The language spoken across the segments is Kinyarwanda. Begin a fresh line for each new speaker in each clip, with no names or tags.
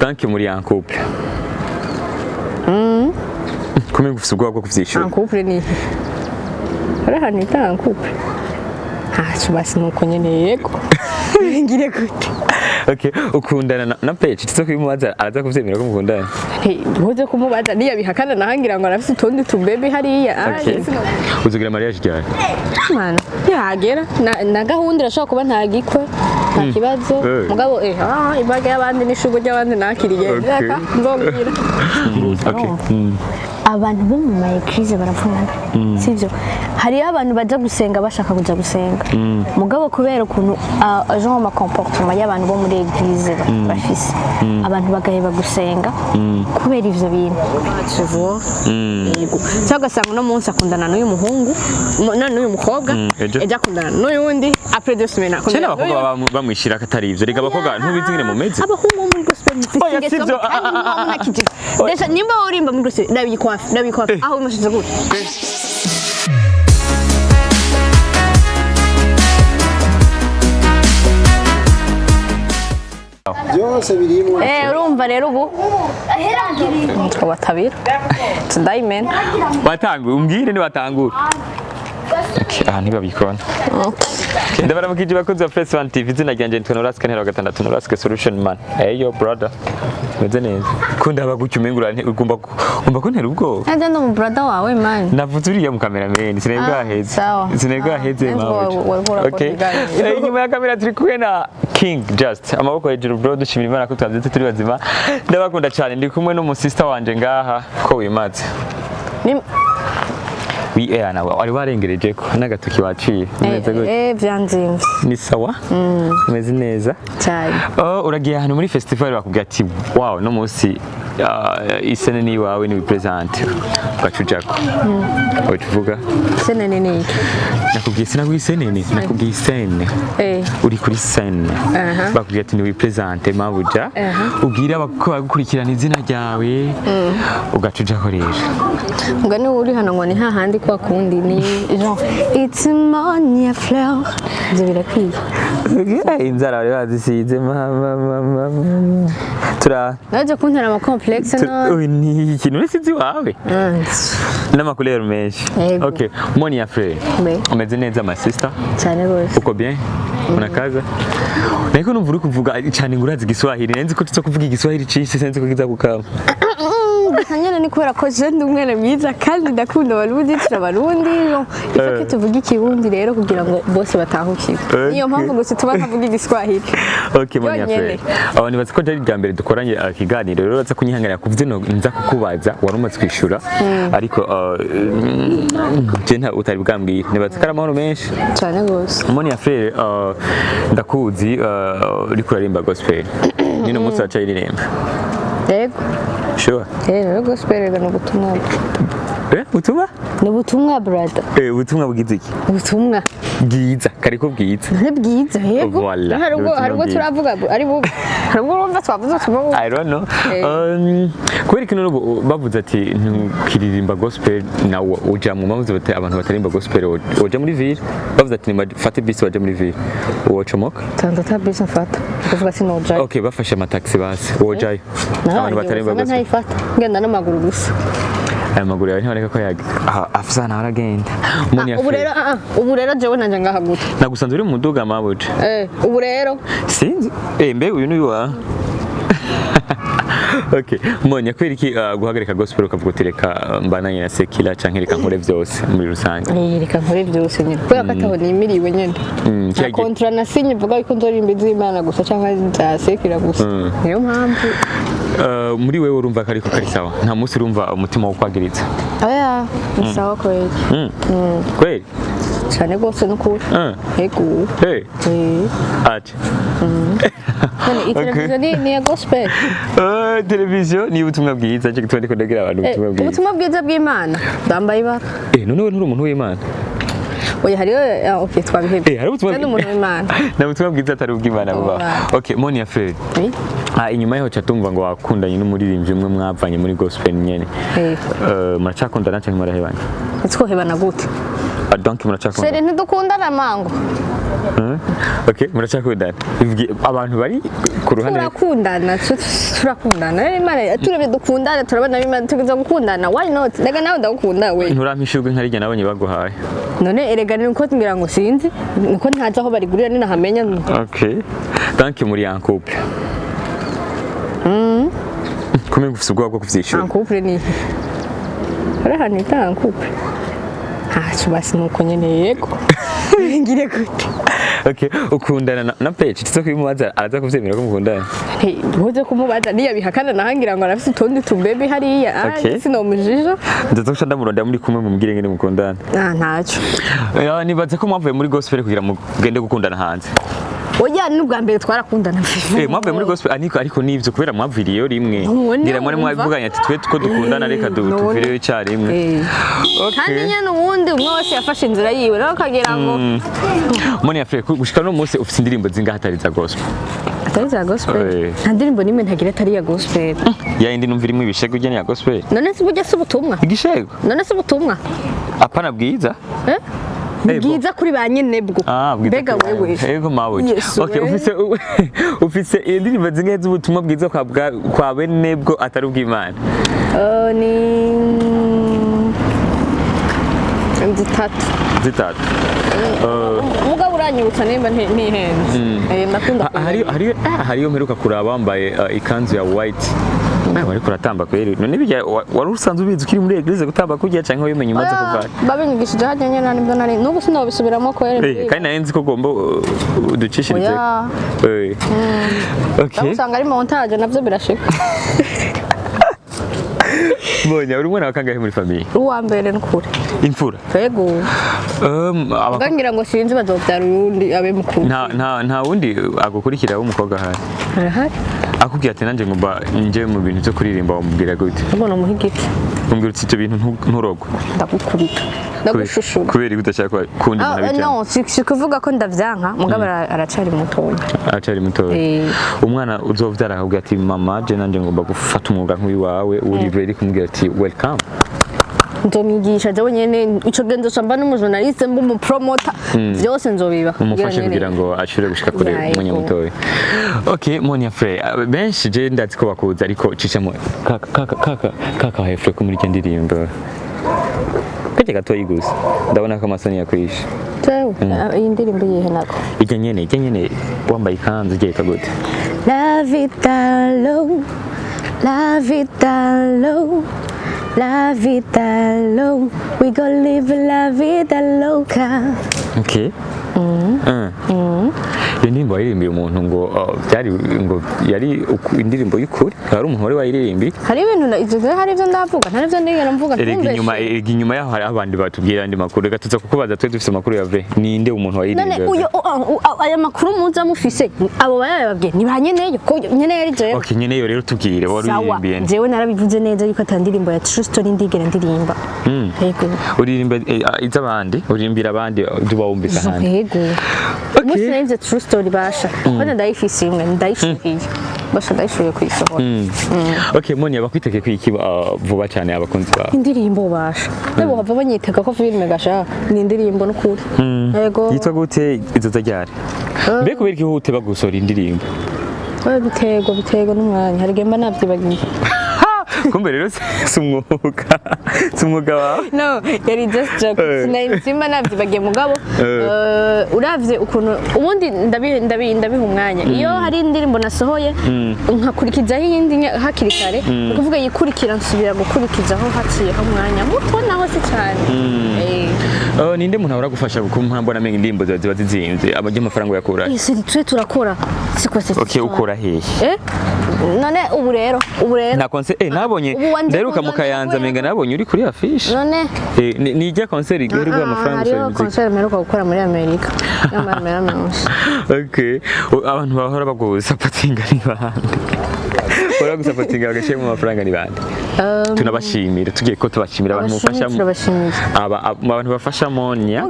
donc muri en couple comment vous ubwoba bwo kuvyishura
en couple ni arahanita en couple basi nuko nyene yego ngire gute
okay ukundana na Pechi tso kwimubaza araza kuvyemera ko mukundana
ngoze kumubaza niya bihakana nahangira ngo arafite utundi tubebe hariya
uzogira mariage ryari
mana yagera na gahunda irashobora kuba ntagikwe nta kibazo mugabo ibaga y'abandi n'ishugo ry'abandi nakiriye nzobwira abantu bo mu mayeglize barapfana sivyo hari abantu baje gusenga bashaka kuja gusenga mugabo kubera ukuntu genre ma comportement y'abantu bo muri eglise bafise abantu bagaheba gusenga kubera ivyo bintu tuvo yego cyangwa gasanga no munsi akundana n'uyu muhungu n'uyu mukobwa eja akundana n'uyundi après 2 semaines
akundana n'abakobwa bamwishira katari ivyo rega abakobwa ntubizi ngire mu mezi
abahungu muri gospel mfise Deja nimba urimba muri gospel ndabikwafa aho umushize gute
byose birimo
urumva rero ubu twabatabira tudayimena
watanguye umbwire ni watangura aha ntibabikona ndabaramukije bakozi ba Press 1 TV izina ryanje nitwa Noraska ntero gatandatu Noraska solution man yo brother meze neza kunda bagutyo umengura ugomba ko ntera ubwo
nje ndo mu brother wawe man
navuze uriya mu cameraman sinebwa heze mawe okay inyuma ya kamera turi kumwe na King Just amaboko hejuru bro dushimira Imana ko twabyetse turi bazima ndabakunda cyane ndi kumwe no mu sister wanje ngaha ko wimaze na wari warengereje ko n'agatoki waciye neza gute
byanzimvye
ni sawa meze neza
cyane
uragiye ahantu muri festival bakubwira ati wow no munsi isene ni wawe ni present ugacujako uvuga
isene ni
nakubwiye nakubwiye isene uri kuri scene bakubwira ati ni present mabuja ubwira bagukurikirana izina ryawe ugacujako rero
ngani uri hano ngo ni hahandi kwa kundi ni genre it's MONIA FLEUR birakwiye
inzara bari bazisize mama tura
naje kuntera ama complexe no
ni ikintu nisizi wawe n'amakulero menshi okay MONIA FLEUR umeze neza my sister
cyane rwose
uko bien unakaza niko numva uri kuvuga cyane ngurazi Giswahili nenzi ko tuzo kuvuga Igiswahili cisi senze ko kiza gukama
Kanyana ni kubera ko je ndi umwana mwiza kandi ndakunda abarundi turabarundi ifake tuvuga ikirundi rero kugira ngo bose batahukire niyo mpamvu gusa tuba ntavuga Igiswahili
okay MONIA FLEUR abandi bazi ko jari ryambere dukoranye akiganiro rero baza kunyihanganira kuvyino nza kukubaza warumaze kwishura ariko je nta utari bwambwiye nibaza karamahoro menshi
cyane gose
MONIA FLEUR ndakuzi uri kuririmba gospel nino munsi wacha iririmba
yego
sure
gospel no butumwa
ubutumwa
no butumwa brother
ubutumwa bwiza iki
ubutumwa
bwiza kariko bwiza
ni bwiza yego harubwo turavuga ari bu harubwo urumva twavuze tumo
I don't know kubera ikintu bavuze ati ntukiririmba gospel na uja mu mamuze bate abantu batarimba gospel oja muri ville bavuze ati fate bisi waje muri ville wocomoka
tanda bisi mfata kuvuga sino oja
okay bafashe amataxi basi wojayo abantu batarimba gospel
ntayifata ngenda n'amaguru gusa
aya maguru yawe ntaboneka ko afusana aragenda
ubu rero jewe nanje ngaha gute
nagusanze uri mu muduga mabuja
ubu rero
sinzi mbe uyu ni wa okay MONIA kweri ki guhagarika gospel ukavuga utereka mbananye na sekila canke reka nkore vyose muri rusange
reka nkore vyose nyine kubera ko ataho nimiriwe nyine na kontra na sinye vuga ko nzorimba iz'Imana gusa canke za sekila gusa niyo mpamvu
muri wewe urumva kariko kari sawa nta munsi urumva umutima wo kwagiriza
oya sawa kweli
kweli
cyane gose n'ukuri yego
ati
televiziyo ni ya gospel
televiziyo ni ubutumwa bwiza cyo gitwa ndiko ndagira abantu
ubutumwa bwiza bw'Imana ndambaye ibara
none we nturi umuntu w'Imana
oya hariyo okay twabihebye
hari ubutumwa
w'Imana
na ubutumwa bwiza atari ubw'Imana buba okay MONIA FLEUR inyuma yaho catumva ngo wakundanye n'umuririmbyi umwe mwavanye muri gospel nyene muracakundana cyangwa murahebana
twohebana gute
donc muracakundana
sere ntidukundana mango
okay muracakundana abantu bari ku ruhande
turakundana Imana turebe dukundana turabana Imana tugize gukundana why not daga nawe ndagukunda we
nturampishurwe nkarijya nabonye baguhaye
none erega niko ngira ngo sinzi niko ntaza aho bari gurira ni nahamenya
okay thank you muri en couple kumenya ufite ubwoba bwo kuvyishura
en couple ni arahani ta en couple basi nuko nyene yego ngire gute
okay ukundana na Pechi tizo kwimubaza araza kuvyemera ko mukundana
ngoze kumubaza niya bihakana nahangira ngo arafite utundi tubebe hariya sinomujije
ndazo ndamuronda muri kumwe mumugire ngene mukundana
ntaco
nibaze ko mwavuye muri gospel kugira mugende gukundana hanze
oya n'ubwa mbere twarakundana
mwavuye muri gospel ariko nivyo kubera mwaviriyo rimwe ngira mwari mwavuganye ati twe tuko dukundana reka tuviriyo cyari rimwe
kandi nyene ubundi umwe wese yafashe inzira yiwe rero kagira ngo
MONIA FLEUR gushika no munsi ufite indirimbo zinga hatari za gospel
atari za gospel nta ndirimbo nimwe ntagira atari ya gospel
ya indi numva irimo ibishego ujya ya gospel
none se bujya se ubutumwa
igishego
none se ubutumwa
apana bwiza
bwiza kuri ba nyene bwo mbega wewe
yego mawe okay ufise indirimbo zinga z'ubutumwa bwiza kwa bene bwo atari ubw'Imana
ni
zitatu
mugabo uranyibutsa nimba ntihenze ndakunda
hariyo mperuka kuraba wambaye ikanzu ya white wari kuratamba kweri none bijya wari usanzwe ubizi ukiri muri eglise gutamba kugiye canke wimenye umaze kuva
babinyigishije hajya nyene nibyo nari nuko sinobisubiramo kweri
kandi narenzi ko gomba uducishirize
okay usanga ari montage navyo birashika
MONIA uri mwana wakangahe muri famille
uwa mbere nkure
imfura
yego abagangira ngo sinzi bazobyara uyundi abe mukuru
nta wundi agukurikira w'umukobwa hari akubwira ati nanje ngomba nje mu bintu byo kuririmba wamubwira gute
ubona muhigiki
umbwira uti ibintu nturogo
ndagukubita ndagushushura
kubera gutashaka kundi
nabijana no si kuvuga ko ndavyanka mugabo aracari mutoya
umwana uzovyara akubwira ati mama je nanje ngomba gufata umwuga nk'uyu wawe uri ready kumubwira ati welcome
nzomwigisha jawe nyene ico genzo samba n'umujournaliste mbu promoter byose nzobiba
umufashe kugira ngo ashire gushika kure umunye mutoya okay MONIA FLEUR benshi je ndazi ko bakuza ariko cicamo kaka hefre ko muri ndirimbo kete gatoyi gusa ndabona ko amasoni yakwisha
tewe iyi ndirimbo yihe nako
ijya nyene wambaye ikanzu igiye kagute
la vida low we go live la vida loca
okay iyo ndirimbo wayiririmbiye umuntu ngo byari ngo yari indirimbo y'ukuri hari umuntu wari wayiririmbi hari
ibintu hari ibyo ndavuga ntari byo ndigera mvuga
inyuma yaho hari abandi batubwira andi makuru reka tuza kukubaza twe dufite amakuru ya vrai ninde umuntu wayiririmbiye
none aya makuru muza mufise abo bayababwiye ni banyeneyo ko nyeneyo ari jewe
okay nyeneyo rero tubwire wari uririmbiye
jewe narabivuze neza yuko atandirimbo ya true story ndigera ndirimba yego
uririmba iz'abandi uririmbira abandi duba wumvise ahandi
yego musi nze true story basha bana ndayifise imwe ndayishukiye basha ndayishuye kwisohora
okay MONIA bakwiteke kwiki vuba cyane abakunzi bawe
indirimbo basha nabo bava banyiteka ko filme gasha ni indirimbo n'ukuri yego
yitwa gute izo zajyari mbe kubera iki hute bagusora indirimbo
bitego n'umwanya hari gemba navyibagiye
kumbe rero si umwuga wawe
no yari just joke simba navyibagiye mugabo uravye ukuntu ubundi ndabiha umwanya iyo hari indirimbo nasohoye nkakurikizaho iyindi hakiri kare ukuvuga yikurikira nsubira gukurikizaho haciyeho umwanya muto naho se cyane
ninde muntu ahora gufasha kumpambona amenye indirimbo ziba zizimvye abajya amafaranga yakura
twe turakora siko se
okay ukora hehe
none ubu rero
na concert nabonye ndaruka mu Kayanza menga nabonye uri kuri affiche
none
ni ijya concert igirirwa amafaranga
hariho concert meruka gukora muri Amerika y'amara menshi
okay abantu bahora baguza supportinga ni bande ora gusapotinga agashe mu mafaranga ni bande tunabashimira tugiye ko tubashimira abantu mufasha abantu bafasha MONIA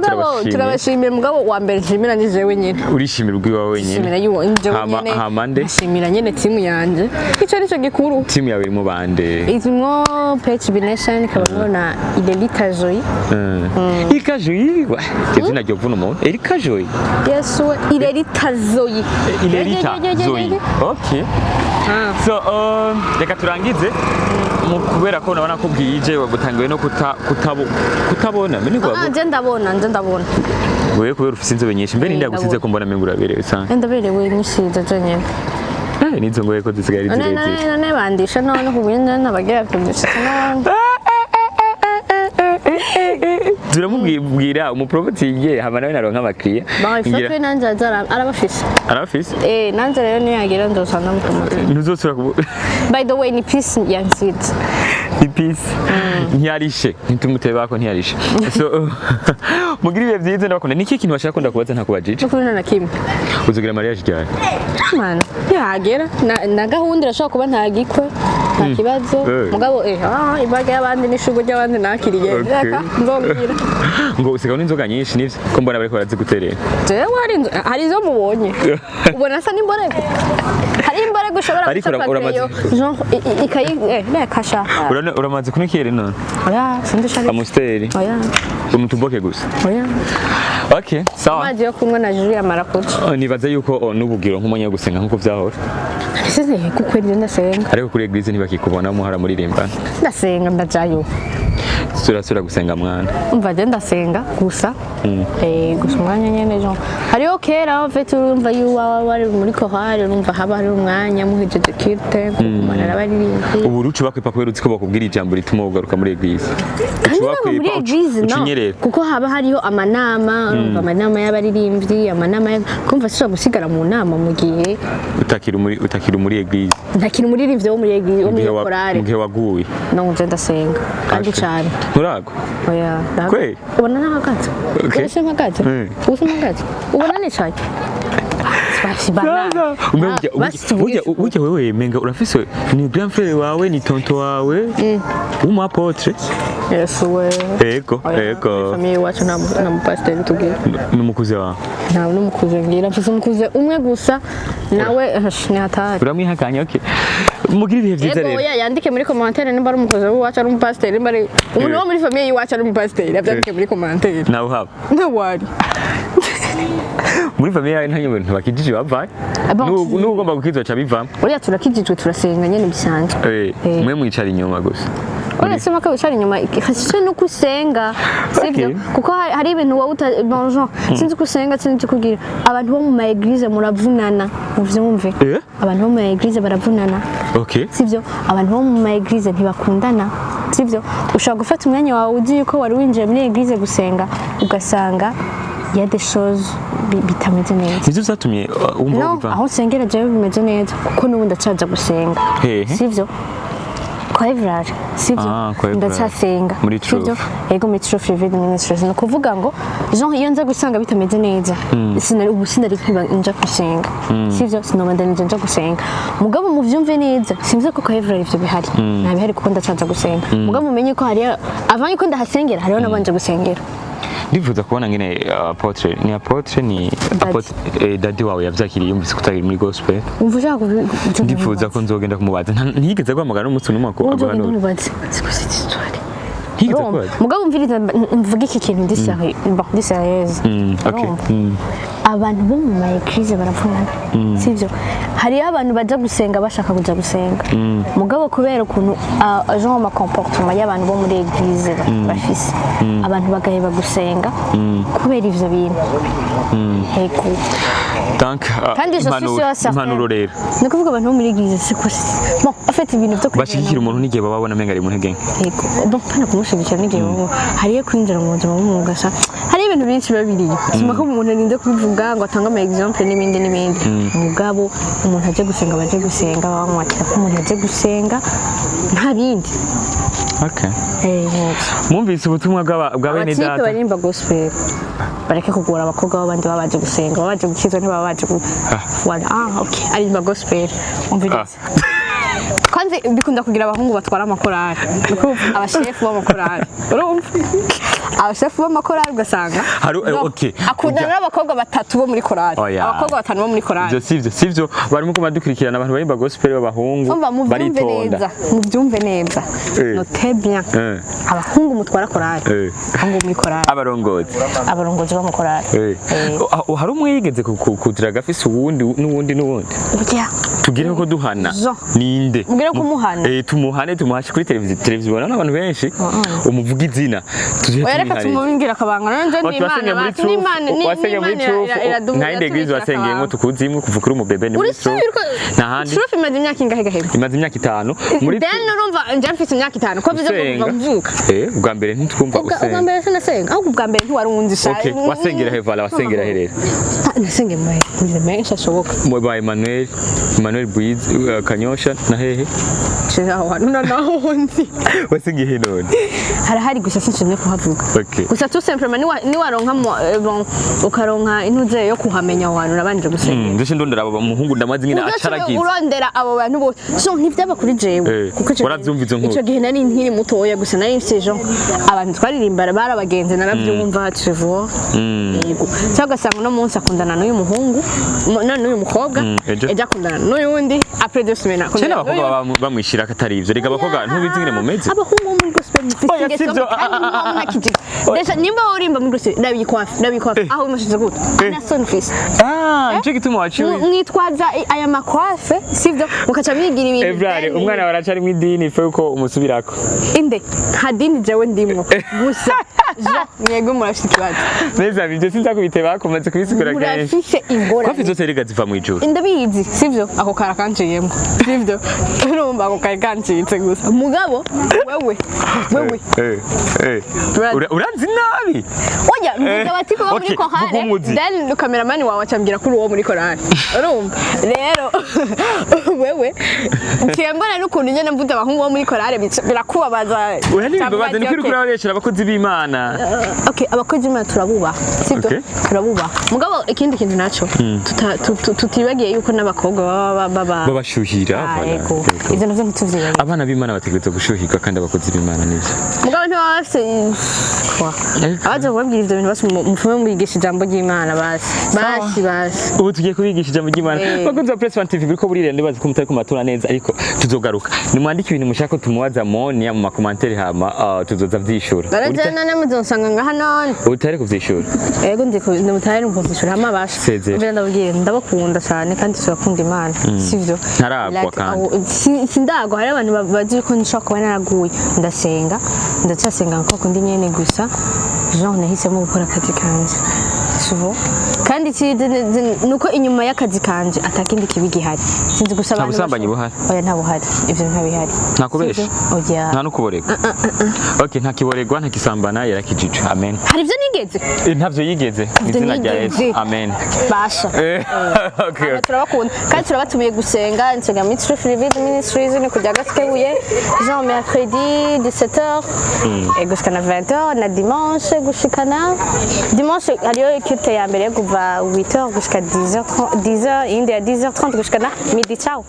turabashimira mugabo wa mbere nshimira ni jewe nyene
urishimira ubwiwa wenyine hamande
nshimira nyene timu yanje ico nico gikuru
timu yawe irimo bande
izimo PECHIE Nation kabano na Idelita Joy
Ika Joy izina ryo vuno mo Erika Joy
yes Idelita Joy
okay so reka turangize mu kubera ko nabona ko bwije wagutangiwe no kutabona mene kwa
nje ndabona
wewe kubera ufite inzobe nyinshi mbere ndi yagusize ko mbona mengo uraberewe cyane
ndaberewe nishiza cyane
nizo ngoye ko dusigaye zirezire
none bandisha none kubwenda nabagira kudusha none
turamubwira umupromotinge hama nawe naronka abakiriya
ngira nanje arabafise nanje rero niyagira ndosana mupromoting
ntuzosura
by the way ni peace yansid
ni peace ntiyarishe ntitumuteba ko ntiyarishe so mugira ibihe byiza ndabakunda niki kintu bashaka kunda kubaza ntakubajije
ukunda na kimwe
uzugira mariage ryari
mana yagera na gahunda irashobora kuba ntagikwe nta kibazo mugabo ibaga y'abandi n'ishugo ry'abandi nakiriye reka nzobwira
ngo usigaho n'inzoga nyinshi nivyo ko mbona bariko baraziguterera
jewe hari izo mubonye ubona asa n'imborego hari imborego ushobora gucapayo ikayi nekasha
uramaze kunikere none
sindishaka
amusteri umutuboke gusa okay sawa
amazi yo kunywa na juri ya marakuca
nibaza yuko n'ubugiro nk'umunya gusenga nkuko vyahora
ese kuko ryo ndasenga
ariko kuri eglise ntibakikubona muhara muri rimba
ndasenga ndajayo
turasura gusenga mwana
umva je ndasenga gusa gusa umwanya nyene jo hariho kera vetu urumva yuwa bari muri kohari urumva haba hari umwanya muhejeje kirte kumana n'abaririmbi
ubu rucu bakwipa kubera uzi ko bakubwira ijambo rituma ugaruka muri eglise
muri eglise no kuko haba hariho amanama urumva amanama y'abaririmbyi amanama kumva sishobora gusigara mu nama mu gihe utakiri muri eglise
ntakiri
umuririmbyi wo muri eglise wo muri korari
mu gihe waguye
no nje ndasenga kandi cyane
Nturago?
Oya.
Kweli?
Ubona ntahagaze.
Okay.
Ese mpagaze? Uzi mpagaze? Ubona nicaye? Sibana.
Ujya wewe menga urafise ni grand frère wawe ni tonto wawe umu apotre
Yes we.
Ego.
Famille wacu na pasteur tugiye.
Numukuze wawe.
Nta numukuze ngira mfise umukuze umwe gusa nawe ni hatari.
Uramwihakanya okay. Mugira ibihe byiza rero.
Oya yandike muri commentaire nimba ari umukozi wacu ari umupasteur nimba ari umuntu wo muri famille yiwacu ari umupasteur abyandike muri commentaire.
Nawe haba.
Ntawari.
Muri famille nta nyuma bakijije bavaye. N'ugomba gukizwa cha bivamo.
Oya turakijijwe turasenga nyene bisanzwe.
Mwe mwicara inyuma gusa.
Oya sema ko wicara inyuma hasise no kusenga. Sibyo kuko hari ibintu wowe bonjour sinzi kusenga sinzi kugira abantu bo mu ma église muravunana uvyumve. Abantu bo mu ma église baravunana.
Okay.
Sibyo abantu bo mu ma église ntibakundana. Sibyo ushaka gufata umwanya wawe uzi yuko wari winjiye muri église gusenga ugasanga ya des choses bitameze neza.
Nivyo zatumye umva
biva. Aho sengera je bimeze neza kuko nubundi acaza gusenga. Sivyo? Kwa Evrard. Sivyo? Ndacasenga. Sivyo? Ego muri True Favorite Ministries no kuvuga ngo Jean iyo nza gusanga bitameze neza. Sinari kwiba nja gusenga. Sivyo? Sinomanda nja gusenga. Mugabo mu vyumve neza. Simvuze ko kwa Evrard ivyo bihari. Nabihari kuko ndacaza gusenga. Mugabo umenye ko hari avant yuko ndahasengera hariho nabanje gusengera.
Ndifuza kubona ngene apotre ni dadi wawe yavyakiriye yumvise kutagiri muri gospel.
Umvuja ko
ndifuza ko nzogenda kumubaza ntiyigeze guhamagara n'umunsi n'umwe ko agwana
n'umubaza sikuzi histoire.
Mugabo
mviriza mvuga iki kintu ndi sérieuse.
Okay.
Abantu bo mu église baravunana. Sivyo? Hari abantu baje gusenga bashaka kuja gusenga. Mugabo kubera ukuntu genre ma comportement y'abantu bo muri église bafise. Abantu bagaheba gusenga kubera ivyo bintu. Ego.
Donc impanuro rero.
Ni kuvuga abantu bo muri église sikuzi. Bon, afite ibintu byo
bashikira umuntu n'igihe babona menga ari mu ntege.
Ego. Bon, pana kumushigikira n'igihe hariye kwinjira mu buzima bw'umugasa. Hari ibintu byinshi babiriye. Sima ko umuntu ninde kubivuga ngo atanga ama exemple n'ibindi. Mugabo umuntu aje gusenga baje gusenga bamwatira ko umuntu aje gusenga nta bindi.
Okay. Mwumvise ubutumwa bwa bene data.
Abati barimba gospel. Bareke kugora abakobwa b'abandi babaje gusenga babaje gukizwa ntibabaje wala okay arimba gospel umviriza kwanza bikunda kugira abahungu batwara amakorari abashefu b'amakorari urumva abashefu b'amakorari ugasanga akundana n'abakobwa batatu bo muri korari abakobwa batanu bo muri korari
sivyo barimo kuma dukurikirana abantu barimba gospel b'abahungu baritonda
mubyumve neza note bien abahungu mutwara korari abahungu muri korari abarongozi b'amakorari
hari umwe yigeze kutira gafise n'uwundi tugireho ko duhana ninde
mugire kumuhana
tumuhashe kuri televiziyo bona n'abantu benshi umuvuga izina
reka tumubingira akabanga nanje
n'Imana eglise wasengeyemo tukuzimwe kuva kuri umubebe ni muri
n'ahandi trufe imaze imyaka ingahe gahebe
imaze imyaka 5 muri
then urumva nje mfite imyaka 5 ko bize kuva mvuka
ubwa mbere ntitwumva usenga
ubwa mbere sinasenga ahubwo ubwa mbere ntiwarunzisha
wasengera hevala wasengera herera
nasenge muri menshi ashoboka
mu ba Emmanuel Buiz Kanyosha na hehe
Cheza wana naho nzi
wasenge he none
harahari gusa sinshimye kuhavuga gusa tout simplement ni waronka bon ukaronka intuze yo kuhamenya abantu nabanje gusenga
ndishe ndondera abo muhungu ndamazi nyina acaragize
urondera abo bantu bo so ntivyaba kuri jewe
kuko waravyumvize nkuru
ico gihe nari nkiri mutoya gusa nari mfite jo abantu twaririmbara barabagenze naravyumva trevo yego cyangwa gasanga no munsi akundana n'uyu muhungu n'uyu mukobwa eja akundana n'uyundi après 2 semaines
akundana abakobwa bamwishira katari ivyo rega abakobwa ntubizingire mu meze
abahungu muri gospel mfite Deja nimba urimba muri gospel ndabikwafe aho umushize gute ana son fils
nje gituma waciwe
mwitwaza aya makwafe sivyo mukaca bigira ibintu
Evrare umwana waracari mu idini fe uko umusubirako
inde hadini jewe ndimwo gusa mwego murashikwaza
neza bivyo sinza kubiteba komaze kubisigura kenshi
murafise ingora
ko fizo terega ziva mu ijuru
ndabizi sivyo ako karakanjiyemo sivyo urumva ako karakanjitse gusa mugabo wewe
uranzi nabi
oya mvuga bati ko muri korale then cameraman wawe acambira kuri uwo muri korale urumva rero wewe cyembona n'ukuntu nyene mvuze abahungu bo muri korale birakubabaza
uranibabaza ni kuri kurabeshera abakozi b'Imana
okay abakozi b'Imana turabuba sibyo turabuba mugabo ikindi kintu naco tutibagiye yuko n'abakobwa
babashuhira
ivyo navyo ntituvyibagiye
abana b'Imana bategerezwa gushuhirwa kandi abakozi b'Imana neza
mugabo ntibafise abaje kubabwira ivyo bintu basi mufume mubigisha ijambo ry'Imana basi
ubu tugiye kubigisha ijambo ry'Imana bakunze Press One TV biriko burire ndibaza ko mutari kumatura neza ariko tuzogaruka nimwandike ibintu mushaka tumubaza Monia mu makomantere hama tuzoza vyishura
barajana namuzonsanga ngaha none
utari kuvyishura
yego ndimutari kuvyishura hama basha mbere ndabwiye ndabakunda cyane kandi turakunda Imana sivyo
ntaragwa kandi
sindagwa hari abantu bazi ko nshaka kuba naraguye ndasenga ndacyasenga nko kundi nyene gusa Jean nahisemo gukora akazi kanje suvo kandi nuko inyuma y'akazi kanje atakindi kibigihari sinzi gusaba
ntabusambanye buhari
oya ntabuhari ivyo ntabihari
nakubesha
oya
nta nukuborega okay ntakiboregwa ntakisambana yarakijiju amen
hari ivyo nigeze
ntavyo yigeze izina rya Yesu amen
basha
okay
turabakunda kandi turabatumiye gusenga nsenga Ministry of Ministries ni kujya gaskebuye Jean mercredi 17h et jusqu'à 20h na dimanche gushikana dimanche hariyo ikite ya mbere kuva 8h jusqu'à 10h indi ya 10h30 jusqu'à midi ciao